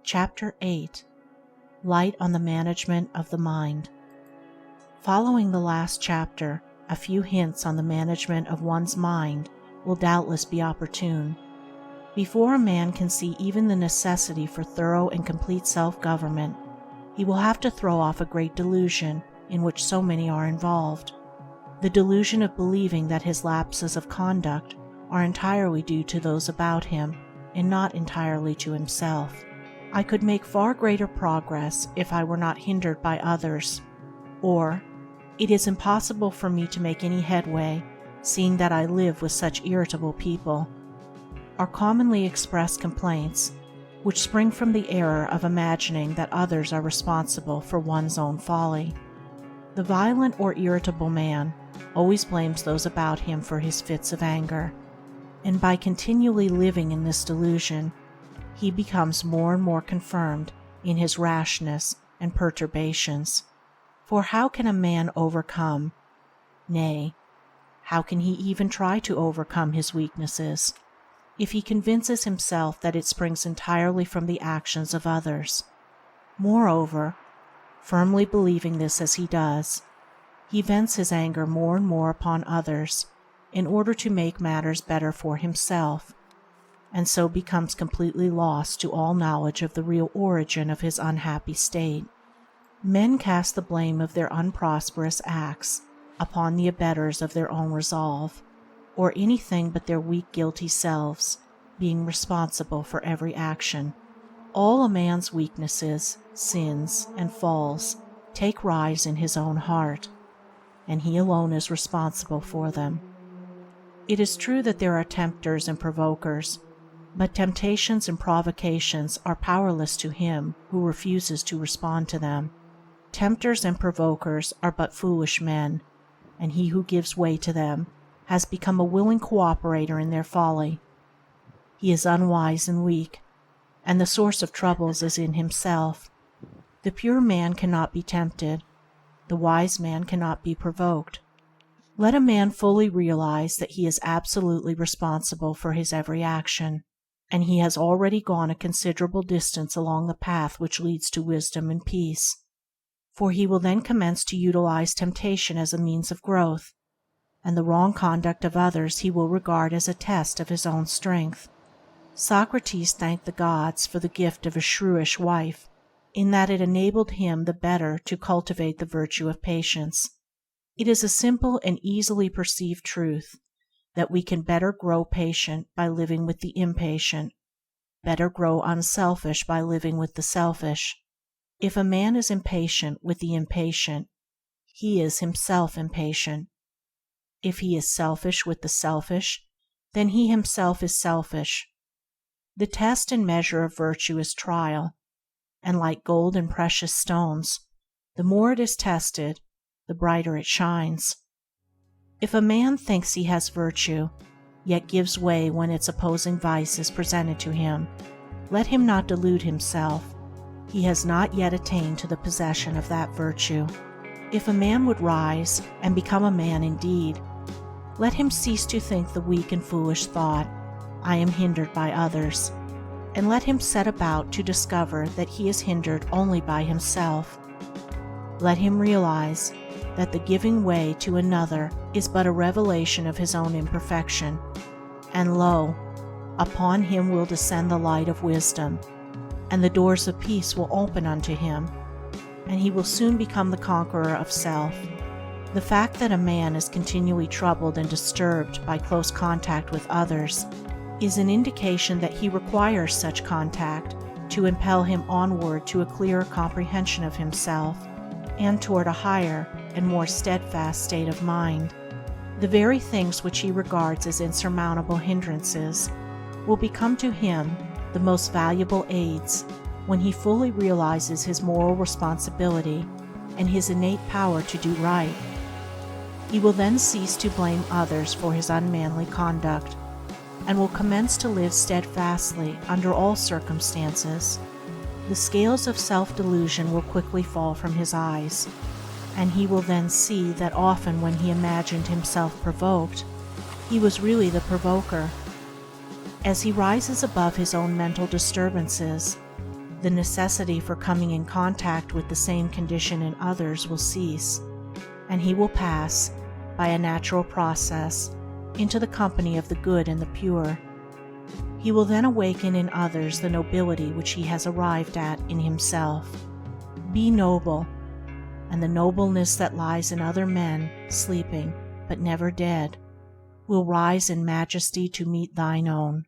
Chapter 8. Light on the Management of the Mind. Following the last chapter, a few hints on the management of one's mind will doubtless be opportune. Before a man can see even the necessity for thorough and complete self-government, he will have to throw off a great delusion in which so many are involved. The delusion of believing that his lapses of conduct are entirely due to those about him and not entirely to himself. I could make far greater progress if I were not hindered by others, or it is impossible for me to make any headway, seeing that I live with such irritable people, are commonly expressed complaints which spring from the error of imagining that others are responsible for one's own folly. The violent or irritable man always blames those about him for his fits of anger, and by continually living in this delusion, he becomes more and more confirmed in his rashness and perturbations. For how can a man overcome, nay, how can he even try to overcome his weaknesses, if he convinces himself that it springs entirely from the actions of others? Moreover, firmly believing this as he does, he vents his anger more and more upon others in order to make matters better for himself, and so becomes completely lost to all knowledge of the real origin of his unhappy state. Men cast the blame of their unprosperous acts upon the abettors of their own resolve, or anything but their weak, guilty selves being responsible for every action. All a man's weaknesses, sins, and falls take rise in his own heart, and he alone is responsible for them. It is true that there are tempters and provokers, but temptations and provocations are powerless to him who refuses to respond to them. Tempters and provokers are but foolish men, and he who gives way to them has become a willing cooperator in their folly. He is unwise and weak, and the source of troubles is in himself. The pure man cannot be tempted. The wise man cannot be provoked. Let a man fully realize that he is absolutely responsible for his every action, and he has already gone a considerable distance along the path which leads to wisdom and peace, for he will then commence to utilize temptation as a means of growth, and the wrong conduct of others he will regard as a test of his own strength. Socrates thanked the gods for the gift of a shrewish wife, in that it enabled him the better to cultivate the virtue of patience. It is a simple and easily perceived truth that we can better grow patient by living with the impatient, better grow unselfish by living with the selfish. If a man is impatient with the impatient, he is himself impatient. If he is selfish with the selfish, then he himself is selfish. The test and measure of virtue is trial, and like gold and precious stones, the more it is tested, the brighter it shines. If a man thinks he has virtue, yet gives way when its opposing vice is presented to him, let him not delude himself. He has not yet attained to the possession of that virtue. If a man would rise and become a man indeed, let him cease to think the weak and foolish thought, "I am hindered by others," and let him set about to discover that he is hindered only by himself. Let him realize that the giving way to another is but a revelation of his own imperfection, and lo, upon him will descend the light of wisdom, and the doors of peace will open unto him, and he will soon become the conqueror of self. The fact that a man is continually troubled and disturbed by close contact with others is an indication that he requires such contact to impel him onward to a clearer comprehension of himself and toward a higher and more steadfast state of mind. The very things which he regards as insurmountable hindrances will become to him the most valuable aids when he fully realizes his moral responsibility and his innate power to do right. He will then cease to blame others for his unmanly conduct, and will commence to live steadfastly under all circumstances. The scales of self-delusion will quickly fall from his eyes, and he will then see that often when he imagined himself provoked, he was really the provoker. As he rises above his own mental disturbances, The necessity for coming in contact with the same condition in others will cease, and he will pass, by a natural process, into the company of the good and the pure. He will then awaken in others the nobility which he has arrived at in himself. Be noble, and the nobleness that lies in other men, sleeping but never dead, will rise in majesty to meet thine own.